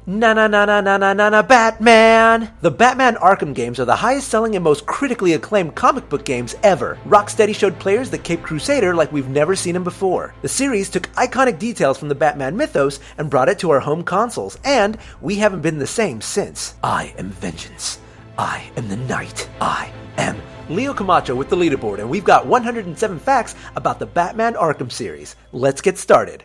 Batman! The Batman Arkham games are the highest selling and most critically acclaimed comic book games ever. Rocksteady showed players the Caped Crusader like we've never seen him before. The series took iconic details from the Batman mythos and brought it to our home consoles, and we haven't been the same since. I am vengeance. I am the night. I am Leo Camacho with the Leaderboard, and we've got 107 facts about the Batman Arkham series. Let's get started.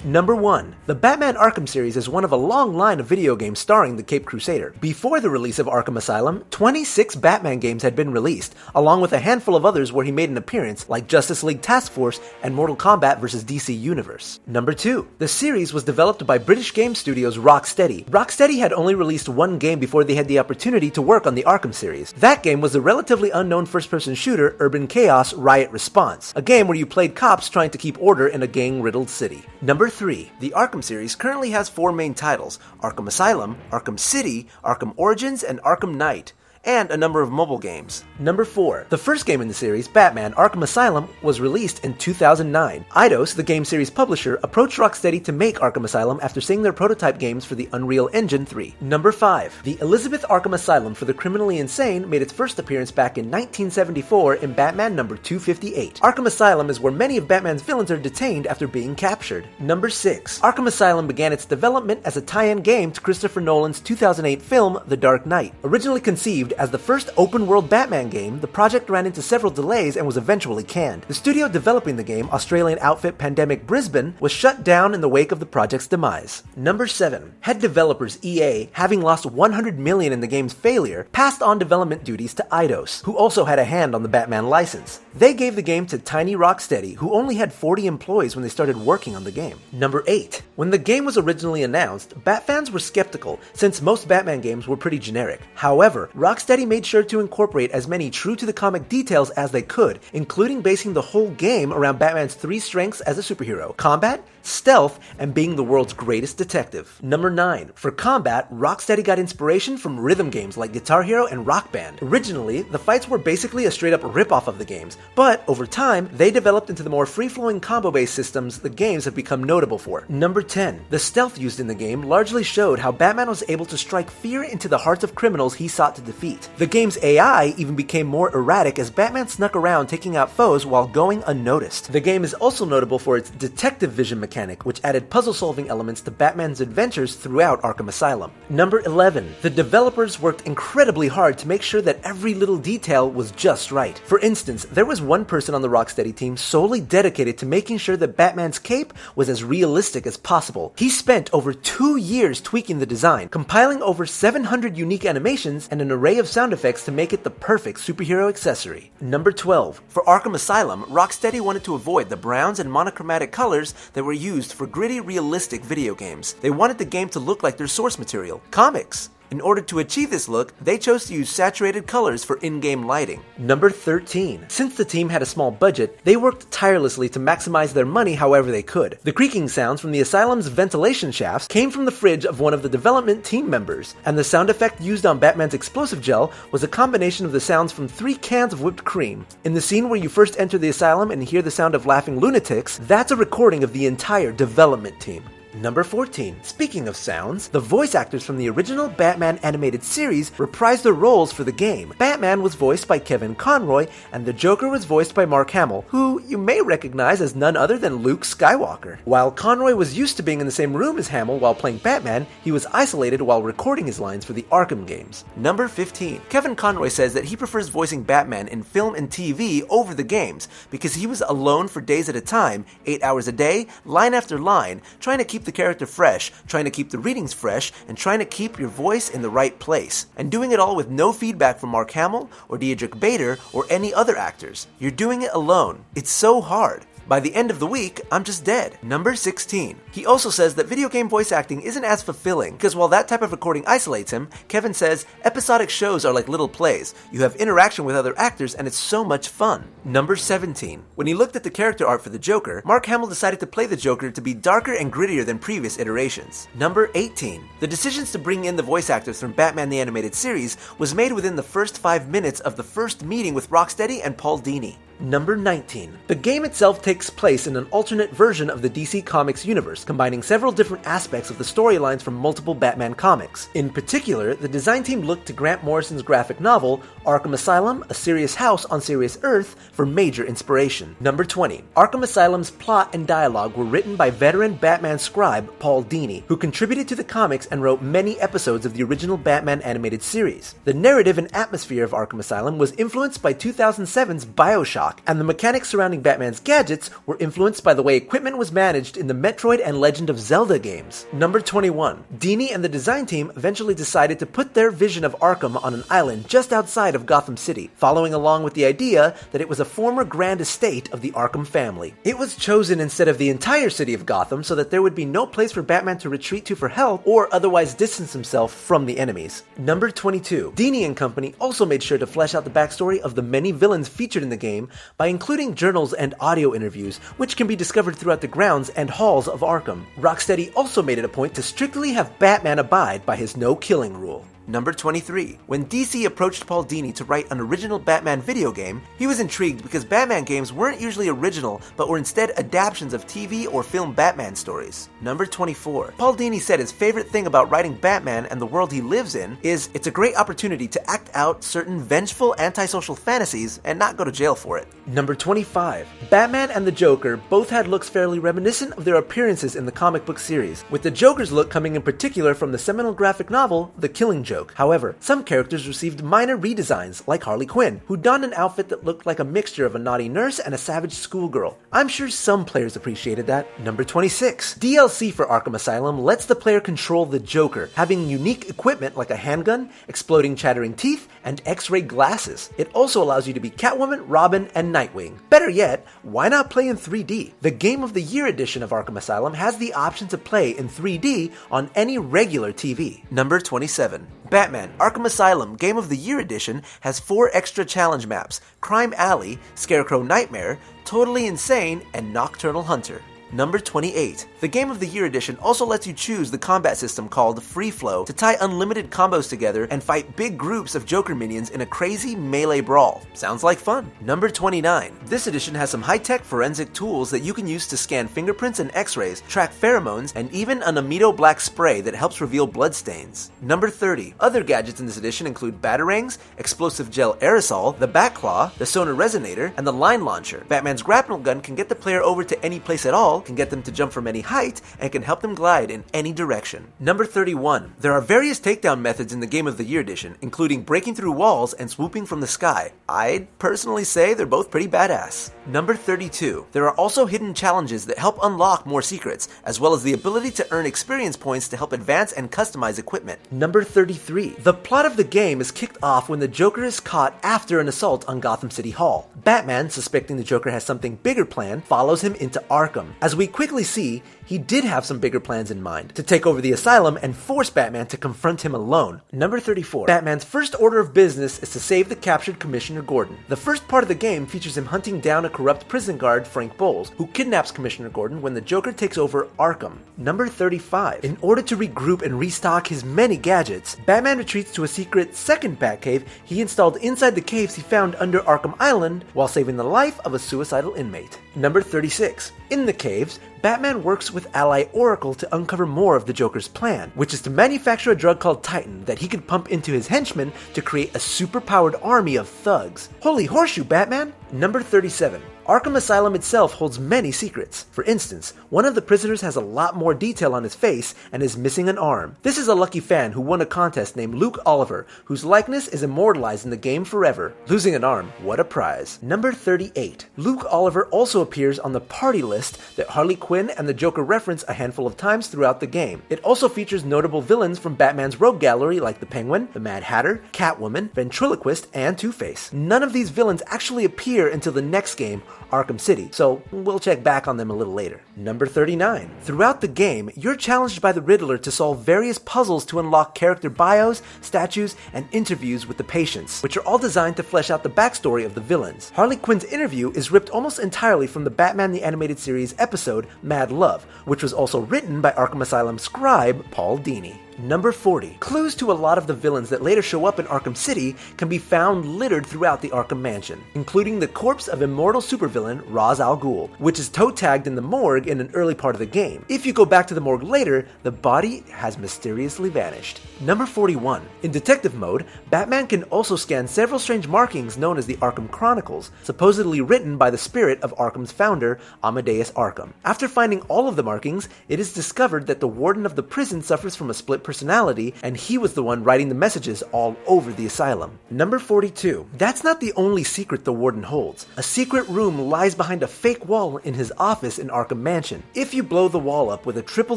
Number 1. The Batman Arkham series is one of a long line of video games starring the Caped Crusader. Before the release of Arkham Asylum, 26 Batman games had been released, along with a handful of others where he made an appearance, like Justice League Task Force and Mortal Kombat vs. DC Universe. Number 2. The series was developed by British game studios Rocksteady. Rocksteady had only released one game before they had the opportunity to work on the Arkham series. That game was the relatively unknown first-person shooter Urban Chaos Riot Response, a game where you played cops trying to keep order in a gang-riddled city. Number 3. The Arkham series currently has 4 main titles: Arkham Asylum, Arkham City, Arkham Origins, and Arkham Knight, and a number of mobile games. Number 4. The first game in the series, Batman Arkham Asylum, was released in 2009. Eidos, the game series publisher, approached Rocksteady to make Arkham Asylum after seeing their prototype games for the Unreal Engine 3. Number 5. The Elizabeth Arkham Asylum for the Criminally Insane made its first appearance back in 1974 in Batman number 258. Arkham Asylum is where many of Batman's villains are detained after being captured. Number 6. Arkham Asylum began its development as a tie-in game to Christopher Nolan's 2008 film The Dark Knight. Originally conceived as the first open-world Batman game, the project ran into several delays and was eventually canned. The studio developing the game, Australian outfit Pandemic Brisbane, was shut down in the wake of the project's demise. Number 7. Head developers EA, having lost $100 million in the game's failure, passed on development duties to Eidos, who also had a hand on the Batman license. They gave the game to Tiny Rocksteady, who only had 40 employees when they started working on the game. Number 8. When the game was originally announced, Batfans were skeptical, since most Batman games were pretty generic. However, Rocksteady made sure to incorporate as many true-to-the-comic details as they could, including basing the whole game around Batman's 3 strengths as a superhero: combat, stealth, and being the world's greatest detective. Number 9. For combat, Rocksteady got inspiration from rhythm games like Guitar Hero and Rock Band. Originally, the fights were basically a straight-up rip-off of the games, but over time, they developed into the more free-flowing combo-based systems the games have become notable for. Number 10. The stealth used in the game largely showed how Batman was able to strike fear into the hearts of criminals he sought to defeat. The game's AI even became more erratic as Batman snuck around taking out foes while going unnoticed. The game is also notable for its detective vision mechanic, which added puzzle-solving elements to Batman's adventures throughout Arkham Asylum. Number 11. The developers worked incredibly hard to make sure that every little detail was just right. For instance, there was one person on the Rocksteady team solely dedicated to making sure that Batman's cape was as realistic as possible. He spent over 2 years tweaking the design, compiling over 700 unique animations and an array of sound effects to make it the perfect superhero accessory. Number 12. For Arkham Asylum, Rocksteady wanted to avoid the browns and monochromatic colors that were used for gritty, realistic video games. They wanted the game to look like their source material, comics. In order to achieve this look, they chose to use saturated colors for in-game lighting. Number 13. Since the team had a small budget, they worked tirelessly to maximize their money however they could. The creaking sounds from the asylum's ventilation shafts came from the fridge of one of the development team members, and the sound effect used on Batman's explosive gel was a combination of the sounds from 3 cans of whipped cream. In the scene where you first enter the asylum and hear the sound of laughing lunatics, that's a recording of the entire development team. Number 14. Speaking of sounds, the voice actors from the original Batman animated series reprised their roles for the game. Batman was voiced by Kevin Conroy, and the Joker was voiced by Mark Hamill, who you may recognize as none other than Luke Skywalker. While Conroy was used to being in the same room as Hamill while playing Batman, he was isolated while recording his lines for the Arkham games. Number 15. Kevin Conroy says that he prefers voicing Batman in film and TV over the games, because he was alone for days at a time, 8 hours a day, line after line, trying to keep the character fresh, trying to keep the readings fresh, and trying to keep your voice in the right place. And doing it all with no feedback from Mark Hamill or Diedrich Bader or any other actors. You're doing it alone. It's so hard. By the end of the week, I'm just dead. Number 16. He also says that video game voice acting isn't as fulfilling, because while that type of recording isolates him, Kevin says, episodic shows are like little plays. You have interaction with other actors and it's so much fun. Number 17. When he looked at the character art for the Joker, Mark Hamill decided to play the Joker to be darker and grittier than previous iterations. Number 18. The decisions to bring in the voice actors from Batman the Animated Series was made within the first 5 minutes of the first meeting with Rocksteady and Paul Dini. Number 19. The game itself takes place in an alternate version of the DC Comics universe, combining several different aspects of the storylines from multiple Batman comics. In particular, the design team looked to Grant Morrison's graphic novel, Arkham Asylum, A Serious House on Serious Earth, for major inspiration. Number 20. Arkham Asylum's plot and dialogue were written by veteran Batman scribe Paul Dini, who contributed to the comics and wrote many episodes of the original Batman animated series. The narrative and atmosphere of Arkham Asylum was influenced by 2007's BioShock, and the mechanics surrounding Batman's gadgets were influenced by the way equipment was managed in the Metroid and Legend of Zelda games. Number 21. Dini and the design team eventually decided to put their vision of Arkham on an island just outside of Gotham City, following along with the idea that it was a former grand estate of the Arkham family. It was chosen instead of the entire city of Gotham so that there would be no place for Batman to retreat to for help or otherwise distance himself from the enemies. Number 22. Dini and company also made sure to flesh out the backstory of the many villains featured in the game by including journals and audio interviews, which can be discovered throughout the grounds and halls of Arkham. Rocksteady also made it a point to strictly have Batman abide by his no-killing rule. Number 23. When DC approached Paul Dini to write an original Batman video game, he was intrigued because Batman games weren't usually original, but were instead adaptations of TV or film Batman stories. Number 24. Paul Dini said his favorite thing about writing Batman and the world he lives in is it's a great opportunity to act out certain vengeful antisocial fantasies and not go to jail for it. Number 25. Batman and the Joker both had looks fairly reminiscent of their appearances in the comic book series, with the Joker's look coming in particular from the seminal graphic novel, The Killing Joke. However, some characters received minor redesigns, like Harley Quinn, who donned an outfit that looked like a mixture of a naughty nurse and a savage schoolgirl. I'm sure some players appreciated that. Number 26. DLC for Arkham Asylum lets the player control the Joker, having unique equipment like a handgun, exploding chattering teeth, and X-ray glasses. It also allows you to be Catwoman, Robin, and Nightwing. Better yet, why not play in 3D? The Game of the Year edition of Arkham Asylum has the option to play in 3D on any regular TV. Number 27. Batman Arkham Asylum Game of the Year edition has 4 extra challenge maps: Crime Alley, Scarecrow Nightmare, Totally Insane, and Nocturnal Hunter. Number 28. The Game of the Year edition also lets you choose the combat system called Free Flow to tie unlimited combos together and fight big groups of Joker minions in a crazy melee brawl. Sounds like fun. Number 29. This edition has some high-tech forensic tools that you can use to scan fingerprints and x-rays, track pheromones, and even an Amido black spray that helps reveal bloodstains. Number 30. Other gadgets in this edition include batarangs, explosive gel aerosol, the Batclaw, the sonar resonator, and the line launcher. Batman's grapnel gun can get the player over to any place at all, can get them to jump from any height, and can help them glide in any direction. Number 31. There are various takedown methods in the Game of the Year edition, including breaking through walls and swooping from the sky. I'd personally say they're both pretty badass. Number 32. There are also hidden challenges that help unlock more secrets, as well as the ability to earn experience points to help advance and customize equipment. Number 33. The plot of the game is kicked off when the Joker is caught after an assault on Gotham City Hall. Batman, suspecting the Joker has something bigger planned, follows him into Arkham. As we quickly see, he did have some bigger plans in mind, to take over the asylum and force Batman to confront him alone. Number 34. Batman's first order of business is to save the captured Commissioner Gordon. The first part of the game features him hunting down a corrupt prison guard, Frank Bowles, who kidnaps Commissioner Gordon when the Joker takes over Arkham. Number 35. In order to regroup and restock his many gadgets, Batman retreats to a secret second Batcave he installed inside the caves he found under Arkham Island while saving the life of a suicidal inmate. Number 36. In the caves, Batman works with ally Oracle to uncover more of the Joker's plan, which is to manufacture a drug called Titan that he could pump into his henchmen to create a super-powered army of thugs. Holy horseshoe, Batman! Number 37. Arkham Asylum itself holds many secrets. For instance, one of the prisoners has a lot more detail on his face and is missing an arm. This is a lucky fan who won a contest named Luke Oliver, whose likeness is immortalized in the game forever. Losing an arm, what a prize. Number 38. Luke Oliver also appears on the party list that Harley Quinn and the Joker reference a handful of times throughout the game. It also features notable villains from Batman's rogue gallery like the Penguin, the Mad Hatter, Catwoman, Ventriloquist, and Two-Face. None of these villains actually appear until the next game, Arkham City, so we'll check back on them a little later. Number 39. Throughout the game, you're challenged by the Riddler to solve various puzzles to unlock character bios, statues, and interviews with the patients, which are all designed to flesh out the backstory of the villains. Harley Quinn's interview is ripped almost entirely from the Batman the Animated Series episode Mad Love, which was also written by Arkham Asylum scribe Paul Dini. Number 40. Clues to a lot of the villains that later show up in Arkham City can be found littered throughout the Arkham Mansion, including the corpse of immortal supervillain Ra's al Ghul, which is toe-tagged in the morgue in an early part of the game. If you go back to the morgue later, the body has mysteriously vanished. Number 41. In detective mode, Batman can also scan several strange markings known as the Arkham Chronicles, supposedly written by the spirit of Arkham's founder, Amadeus Arkham. After finding all of the markings, it is discovered that the warden of the prison suffers from a split personality, and he was the one writing the messages all over the asylum. Number 42. That's not the only secret the warden holds. A secret room lies behind a fake wall in his office in Arkham Mansion. If you blow the wall up with a triple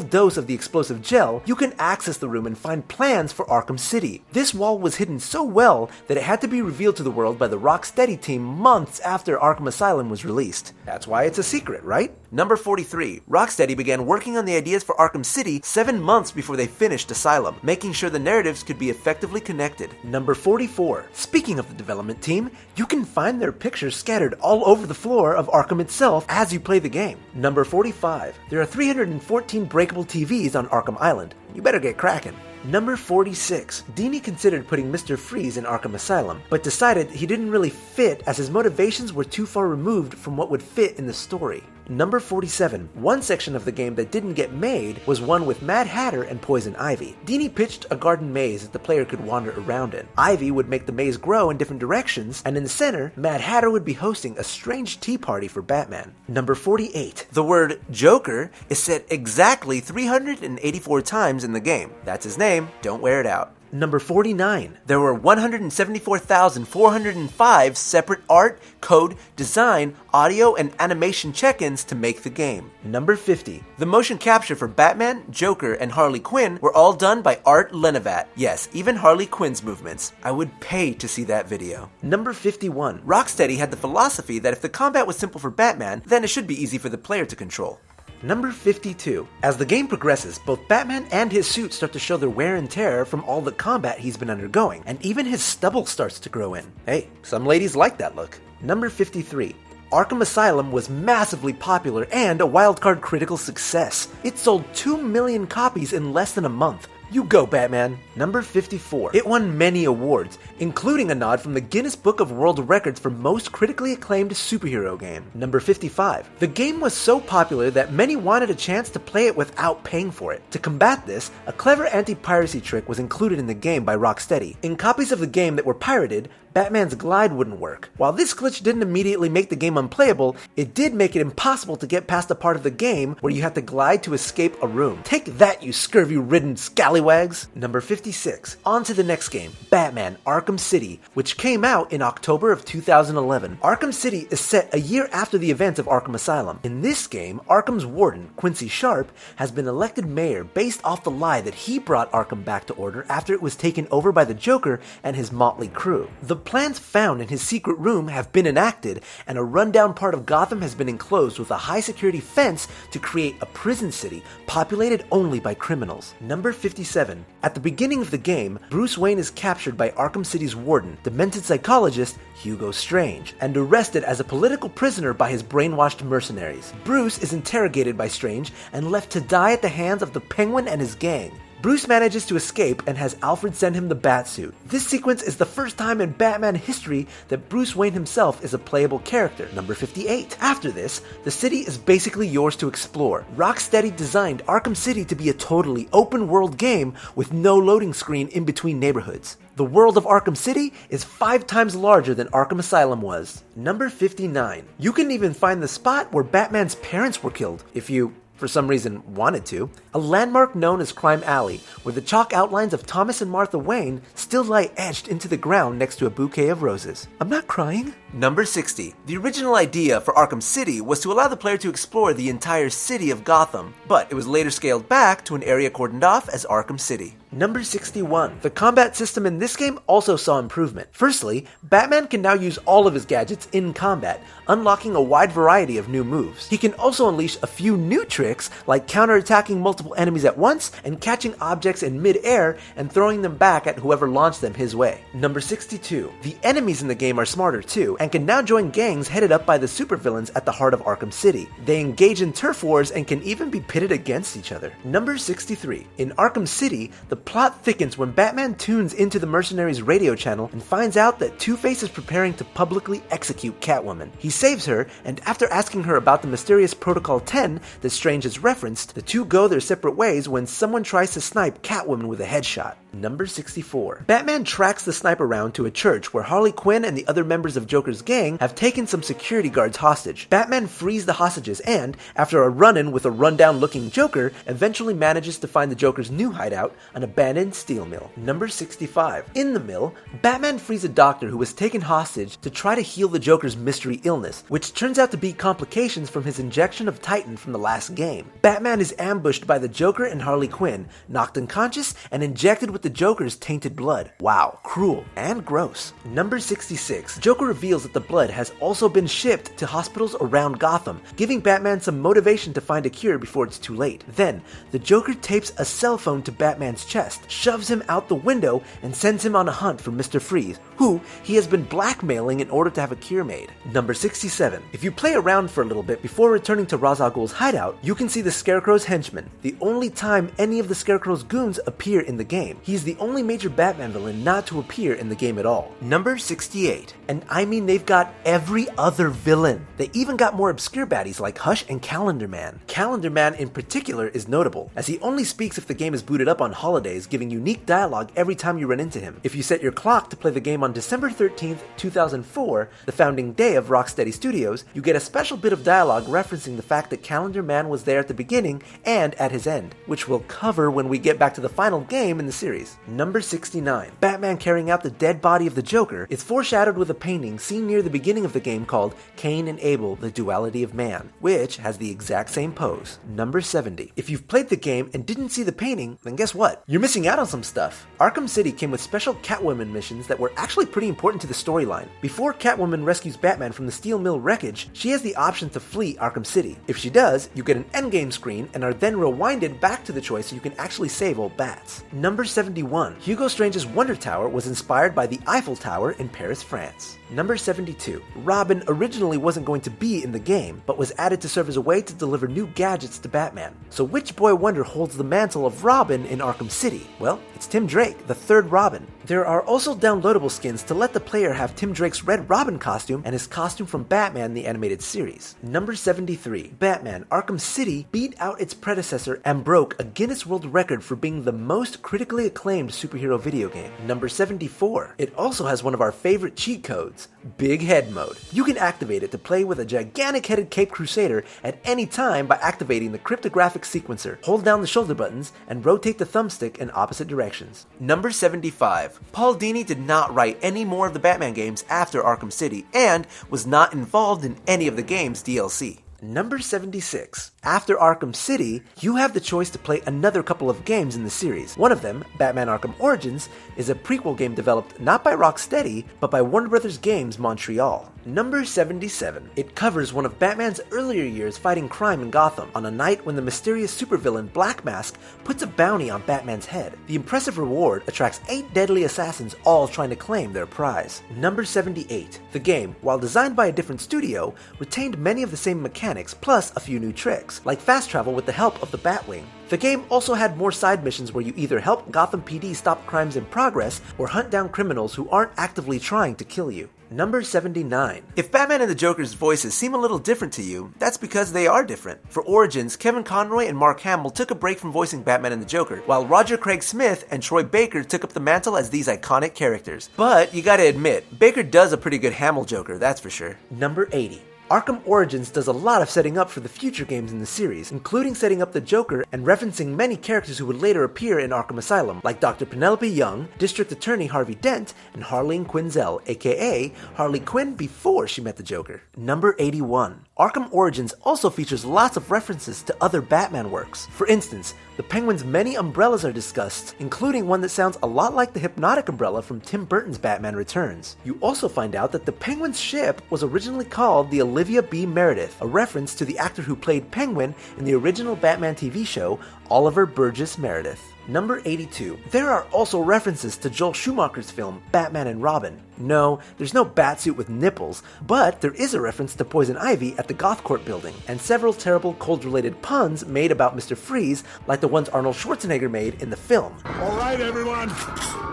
dose of the explosive gel, you can access the room and find plans for Arkham City. This wall was hidden so well that it had to be revealed to the world by the Rocksteady team months after Arkham Asylum was released. That's why it's a secret, right? Number 43. Rocksteady began working on the ideas for Arkham City 7 months before they finished Asylum, making sure the narratives could be effectively connected. Number 44. Speaking of the development team, you can find their pictures scattered all over the floor of Arkham itself as you play the game. Number 45. There are 314 breakable TVs on Arkham Island. You better get cracking. Number 46. Dini considered putting Mr. Freeze in Arkham Asylum, but decided he didn't really fit as his motivations were too far removed from what would fit in the story. Number 47. One section of the game that didn't get made was one with Mad Hatter and Poison Ivy. Dini pitched a garden maze that the player could wander around in. Ivy would make the maze grow in different directions, and in the center, Mad Hatter would be hosting a strange tea party for Batman. Number 48. The word Joker is said exactly 384 times in the game. That's his name, don't wear it out. Number 49. There were 174,405 separate art, code, design, audio, and animation check-ins to make the game. Number 50. The motion capture for Batman, Joker, and Harley Quinn were all done by Art Lenovat. Yes, even Harley Quinn's movements. I would pay to see that video. Number 51. Rocksteady had the philosophy that if the combat was simple for Batman, then it should be easy for the player to control. Number 52. As the game progresses, both Batman and his suit start to show their wear and tear from all the combat he's been undergoing, and even his stubble starts to grow in. Hey, some ladies like that look. Number 53. Arkham Asylum was massively popular and a wildcard critical success. It sold 2 million copies in less than a month. You go, Batman. Number 54. It won many awards, including a nod from the Guinness Book of World Records for most critically acclaimed superhero game. Number 55. The game was so popular that many wanted a chance to play it without paying for it. To combat this, a clever anti-piracy trick was included in the game by Rocksteady. In copies of the game that were pirated, Batman's glide wouldn't work. While this glitch didn't immediately make the game unplayable, it did make it impossible to get past a part of the game where you have to glide to escape a room. Take that, you scurvy-ridden scallywags! Number 56. On to the next game, Batman Arkham City, which came out in October of 2011. Arkham City is set a year after the events of Arkham Asylum. In this game, Arkham's warden, Quincy Sharp, has been elected mayor based off the lie that he brought Arkham back to order after it was taken over by the Joker and his motley crew. The plans found in his secret room have been enacted, and a rundown part of Gotham has been enclosed with a high-security fence to create a prison city populated only by criminals. Number 57. At the beginning of the game, Bruce Wayne is captured by Arkham City's warden, demented psychologist Hugo Strange, and arrested as a political prisoner by his brainwashed mercenaries. Bruce is interrogated by Strange and left to die at the hands of the Penguin and his gang. Bruce manages to escape and has Alfred send him the Batsuit. This sequence is the first time in Batman history that Bruce Wayne himself is a playable character. Number 58. After this, the city is basically yours to explore. Rocksteady designed Arkham City to be a totally open-world game with no loading screen in between neighborhoods. The world of Arkham City is 5 times larger than Arkham Asylum was. Number 59. You can even find the spot where Batman's parents were killed, if you, for some reason, wanted to. A landmark known as Crime Alley, where the chalk outlines of Thomas and Martha Wayne still lie etched into the ground next to a bouquet of roses. I'm not crying. Number 60. The original idea for Arkham City was to allow the player to explore the entire city of Gotham, but it was later scaled back to an area cordoned off as Arkham City. Number 61. The combat system in this game also saw improvement. Firstly, Batman can now use all of his gadgets in combat, unlocking a wide variety of new moves. He can also unleash a few new tricks, like counterattacking multiple enemies at once and catching objects in mid-air and throwing them back at whoever launched them his way. Number 62. The enemies in the game are smarter too, and can now join gangs headed up by the supervillains at the heart of Arkham City. They engage in turf wars and can even be pitted against each other. Number 63. In Arkham City, the plot thickens when Batman tunes into the mercenaries' radio channel and finds out that Two-Face is preparing to publicly execute Catwoman. He saves her, and after asking her about the mysterious Protocol 10 that Strange has referenced, the two go their separate ways when someone tries to snipe Catwoman with a headshot. Number 64. Batman tracks the sniper around to a church where Harley Quinn and the other members of Joker's gang have taken some security guards hostage. Batman frees the hostages and, after a run-in with a rundown-looking Joker, eventually manages to find the Joker's new hideout, an abandoned steel mill. Number 65. In the mill, Batman frees a doctor who was taken hostage to try to heal the Joker's mystery illness, which turns out to be complications from his injection of Titan from the last game. Batman is ambushed by the Joker and Harley Quinn, knocked unconscious, and injected with the Joker's tainted blood. Wow, cruel and gross. Number 66. Joker reveals that the blood has also been shipped to hospitals around Gotham, giving Batman some motivation to find a cure before it's too late. Then, the Joker tapes a cell phone to Batman's chest, shoves him out the window, and sends him on a hunt for Mr. Freeze, who he has been blackmailing in order to have a cure made. Number 67. If you play around for a little bit before returning to Ra's al Ghul's hideout, you can see the Scarecrow's henchmen, the only time any of the Scarecrow's goons appear in the game. He's the only major Batman villain not to appear in the game at all. Number 68. And I mean they've got every other villain. They even got more obscure baddies like Hush and Calendar Man. Calendar Man in particular is notable, as he only speaks if the game is booted up on holidays, giving unique dialogue every time you run into him. If you set your clock to play the game on December 13th, 2004, the founding day of Rocksteady Studios, you get a special bit of dialogue referencing the fact that Calendar Man was there at the beginning and at his end, which we'll cover when we get back to the final game in the series. Number 69. Batman carrying out the dead body of the Joker is foreshadowed with a painting seen near the beginning of the game called Cain and Abel, the Duality of Man, which has the exact same pose. Number 70. If you've played the game and didn't see the painting, then guess what? You're missing out on some stuff. Arkham City came with special Catwoman missions that were actually pretty important to the storyline. Before Catwoman rescues Batman from the steel mill wreckage, she has the option to flee Arkham City. If she does, you get an endgame screen and are then rewinded back to the choice so you can actually save old bats. Number 71. Hugo Strange's Wonder Tower was inspired by the Eiffel Tower in Paris, France. Number 72. Robin originally wasn't going to be in the game, but was added to serve as a way to deliver new gadgets to Batman. So which boy wonder holds the mantle of Robin in Arkham City? Well, it's Tim Drake, the third Robin. There are also downloadable skins to let the player have Tim Drake's Red Robin costume and his costume from Batman the Animated Series. Number 73. Batman Arkham City beat out its predecessor and broke a Guinness World Record for being the most critically acclaimed superhero video game. Number 74. It also has one of our favorite cheat codes, Big Head Mode. You can activate it to play with a gigantic-headed Cape Crusader at any time by activating the cryptographic sequencer. Hold down the shoulder buttons and rotate the thumbstick in opposite directions. Number 75. Paul Dini did not write any more of the Batman games after Arkham City and was not involved in any of the game's DLC. Number 76. After Arkham City, you have the choice to play another couple of games in the series. One of them, Batman Arkham Origins, is a prequel game developed not by Rocksteady, but by Warner Bros. Games Montreal. Number 77. It covers one of Batman's earlier years fighting crime in Gotham, on a night when the mysterious supervillain Black Mask puts a bounty on Batman's head. The impressive reward attracts 8 deadly assassins, all trying to claim their prize. Number 78. The game, while designed by a different studio, retained many of the same mechanics, plus a few new tricks, like fast travel with the help of the Batwing. The game also had more side missions where you either help Gotham PD stop crimes in progress or hunt down criminals who aren't actively trying to kill you. Number 79. If Batman and the Joker's voices seem a little different to you, that's because they are different. For Origins, Kevin Conroy and Mark Hamill took a break from voicing Batman and the Joker, while Roger Craig Smith and Troy Baker took up the mantle as these iconic characters. But you gotta admit, Baker does a pretty good Hamill Joker, that's for sure. Number 80. Arkham Origins does a lot of setting up for the future games in the series, including setting up the Joker and referencing many characters who would later appear in Arkham Asylum, like Dr. Penelope Young, District Attorney Harvey Dent, and Harleen Quinzel, aka Harley Quinn before she met the Joker. Number 81. Arkham Origins also features lots of references to other Batman works. For instance, the Penguin's many umbrellas are discussed, including one that sounds a lot like the hypnotic umbrella from Tim Burton's Batman Returns. You also find out that the Penguin's ship was originally called the Olivia B. Meredith, a reference to the actor who played Penguin in the original Batman TV show, Oliver Burgess Meredith. Number 82. There are also references to Joel Schumacher's film Batman and Robin. No, there's no batsuit with nipples, but there is a reference to Poison Ivy at the Gothcourt building, and several terrible cold-related puns made about Mr. Freeze, like the ones Arnold Schwarzenegger made in the film. Alright everyone,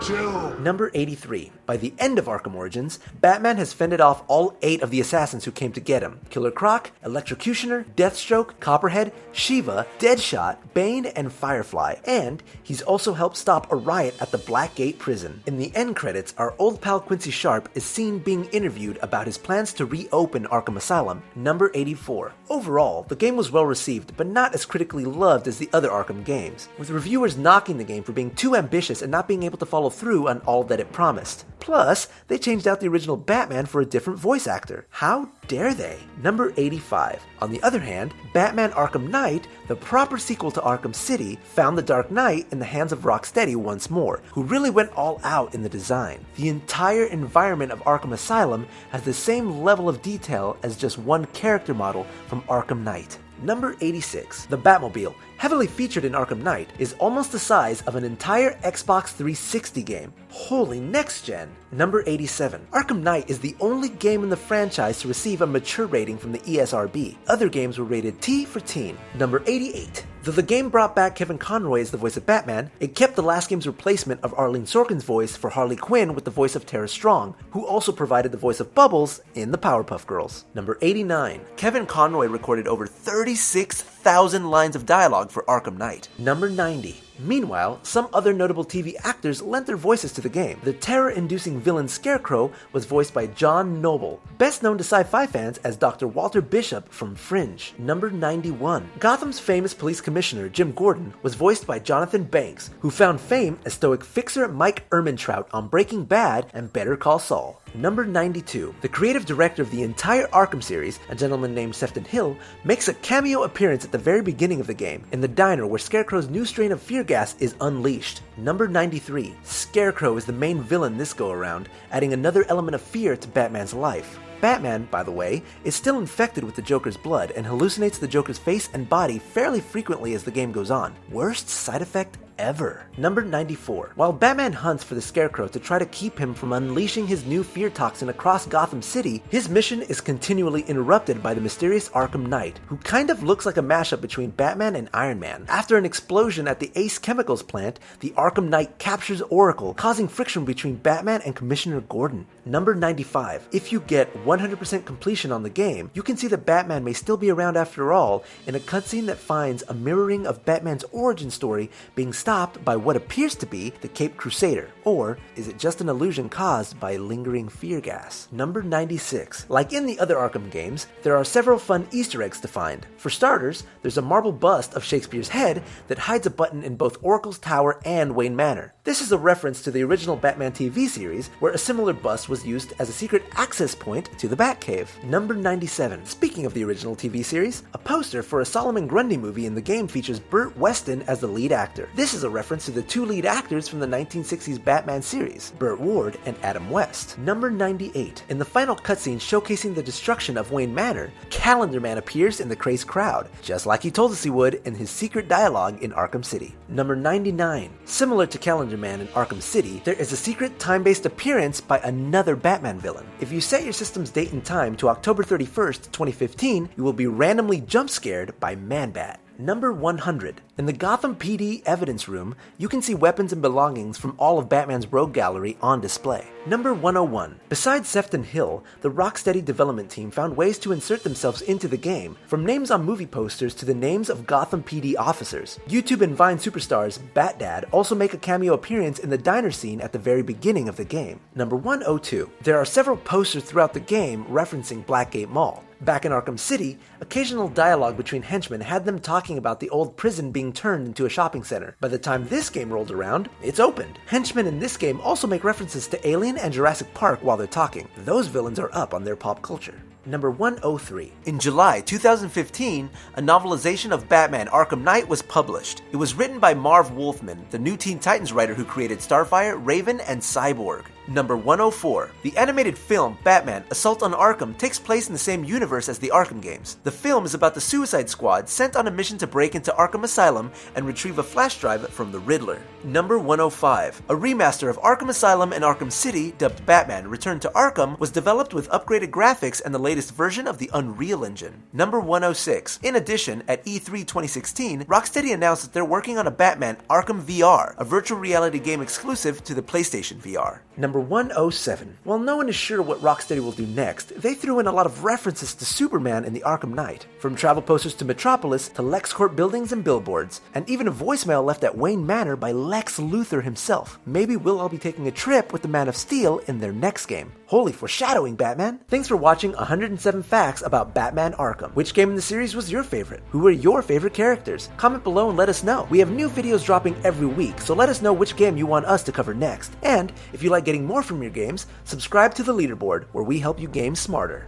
chill. Number 83. By the end of Arkham Origins, Batman has fended off all 8 of the assassins who came to get him: Killer Croc, Electrocutioner, Deathstroke, Copperhead, Shiva, Deadshot, Bane, and Firefly, and he's also helped stop a riot at the Blackgate prison. In the end credits, our old pal Quincy Sharp is seen being interviewed about his plans to reopen Arkham Asylum. Number 84. Overall, the game was well received, but not as critically loved as the other Arkham games, with reviewers knocking the game for being too ambitious and not being able to follow through on all that it promised. Plus, they changed out the original Batman for a different voice actor. How dare they? Number 85. On the other hand, Batman Arkham Knight, the proper sequel to Arkham City, found the Dark Knight in the hands of Rocksteady once more, who really went all out in the design. The entire environment of Arkham Asylum has the same level of detail as just one character model from Arkham Knight. Number 86. The Batmobile, heavily featured in Arkham Knight, is almost the size of an entire Xbox 360 game. Holy next gen! Number 87. Arkham Knight is the only game in the franchise to receive a mature rating from the ESRB. Other games were rated T for teen. Number 88. Though the game brought back Kevin Conroy as the voice of Batman, it kept the last game's replacement of Arlene Sorkin's voice for Harley Quinn with the voice of Tara Strong, who also provided the voice of Bubbles in the Powerpuff Girls. Number 89. Kevin Conroy recorded over 36,000 lines of dialogue for Arkham Knight. Number 90. Meanwhile, some other notable TV actors lent their voices to the game. The terror-inducing villain Scarecrow was voiced by John Noble, best known to sci-fi fans as Dr. Walter Bishop from Fringe. Number 91. Gotham's famous police commissioner, Jim Gordon, was voiced by Jonathan Banks, who found fame as stoic fixer Mike Ehrmantraut on Breaking Bad and Better Call Saul. Number 92. The creative director of the entire Arkham series, a gentleman named Sefton Hill, makes a cameo appearance at the very beginning of the game, in the diner where Scarecrow's new strain of fear gas is unleashed. Number 93. Scarecrow is the main villain this go-around, adding another element of fear to Batman's life. Batman, by the way, is still infected with the Joker's blood and hallucinates the Joker's face and body fairly frequently as the game goes on. Worst side effect ever. Number 94. While Batman hunts for the Scarecrow to try to keep him from unleashing his new fear toxin across Gotham City, his mission is continually interrupted by the mysterious Arkham Knight, who kind of looks like a mashup between Batman and Iron Man. After an explosion at the Ace Chemicals plant, the Arkham Knight captures Oracle, causing friction between Batman and Commissioner Gordon. Number 95. If you get 100% completion on the game, you can see that Batman may still be around after all in a cutscene that finds a mirroring of Batman's origin story being stopped by what appears to be the Caped Crusader. Or is it just an illusion caused by lingering fear gas? Number 96. Like in the other Arkham games, there are several fun Easter eggs to find. For starters, there's a marble bust of Shakespeare's head that hides a button in both Oracle's Tower and Wayne Manor. This is a reference to the original Batman TV series, where a similar bust was used as a secret access point to the Batcave. Number 97. Speaking of the original TV series, a poster for a Solomon Grundy movie in the game features Burt Weston as the lead actor. This is a reference to the two lead actors from the 1960s Batman series, Burt Ward and Adam West. Number 98. In the final cutscene showcasing the destruction of Wayne Manor, Calendar Man appears in the crazed crowd, just like he told us he would in his secret dialogue in Arkham City. Number 99. Similar to Calendar Man in Arkham City, there is a secret time-based appearance by another Batman villain. If you set your system's date and time to October 31st, 2015, you will be randomly jump-scared by Man-Bat. Number 100. In the Gotham PD evidence room, you can see weapons and belongings from all of Batman's rogue gallery on display. Number 101. Besides Sefton Hill, the Rocksteady development team found ways to insert themselves into the game, from names on movie posters to the names of Gotham PD officers. YouTube and Vine superstars Bat Dad also make a cameo appearance in the diner scene at the very beginning of the game. Number 102. There are several posters throughout the game referencing Blackgate Mall. Back in Arkham City, occasional dialogue between henchmen had them talking about the old prison being turned into a shopping center. By the time this game rolled around, it's opened. Henchmen in this game also make references to Alien and Jurassic Park while they're talking. Those villains are up on their pop culture. Number 103. In July 2015, a novelization of Batman Arkham Knight was published. It was written by Marv Wolfman, the new Teen Titans writer who created Starfire, Raven, and Cyborg. Number 104. The animated film Batman Assault on Arkham takes place in the same universe as the Arkham games. The film is about the Suicide Squad sent on a mission to break into Arkham Asylum and retrieve a flash drive from the Riddler. Number 105. A remaster of Arkham Asylum and Arkham City, dubbed Batman Return to Arkham, was developed with upgraded graphics and the latest version of the Unreal Engine. Number 106. In addition, at E3 2016, Rocksteady announced that they're working on a Batman Arkham VR, a virtual reality game exclusive to the PlayStation VR. Number 107. While no one is sure what Rocksteady will do next, they threw in a lot of references to Superman in the Arkham Knight. From travel posters to Metropolis to LexCorp buildings and billboards, and even a voicemail left at Wayne Manor by Lex Luthor himself. Maybe we'll all be taking a trip with the Man of Steel in their next game. Holy foreshadowing, Batman! Thanks for watching 107 facts about Batman Arkham. Which game in the series was your favorite? Who are your favorite characters? Comment below and let us know. We have new videos dropping every week, so let us know which game you want us to cover next. And if you like getting more from your games, subscribe to the Leaderboard, where we help you game smarter.